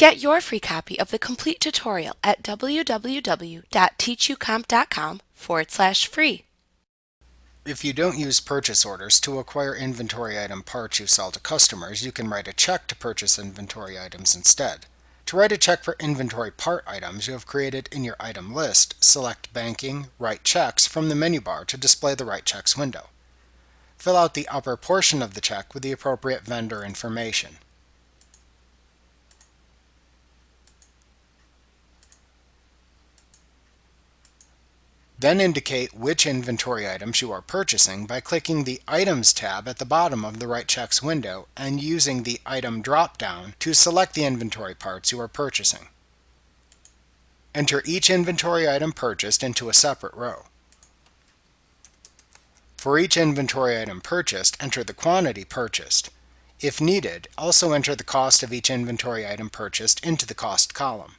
Get your free copy of the complete tutorial at www.teachucomp.com/free. If you don't use purchase orders to acquire inventory item parts you sell to customers, you can write a check to purchase inventory items instead. To write a check for inventory part items you have created in your item list, select Banking, Write Checks from the menu bar to display the Write Checks window. Fill out the upper portion of the check with the appropriate vendor information. Then indicate which inventory items you are purchasing by clicking the Items tab at the bottom of the Write Checks window and using the Item drop-down to select the inventory parts you are purchasing. Enter each inventory item purchased into a separate row. For each inventory item purchased, enter the quantity purchased. If needed, also enter the cost of each inventory item purchased into the Cost column.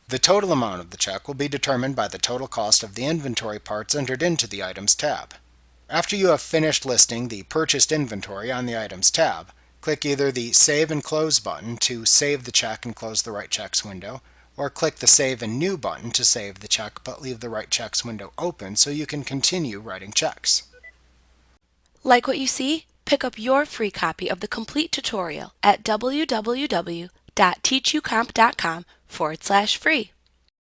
The total amount of the check will be determined by the total cost of the inventory parts entered into the Items tab. After you have finished listing the purchased inventory on the Items tab, click either the Save and Close button to save the check and close the Write Checks window, or click the Save and New button to save the check but leave the Write Checks window open so you can continue writing checks. Like what you see? Pick up your free copy of the complete tutorial at www.teachucomp.com/free.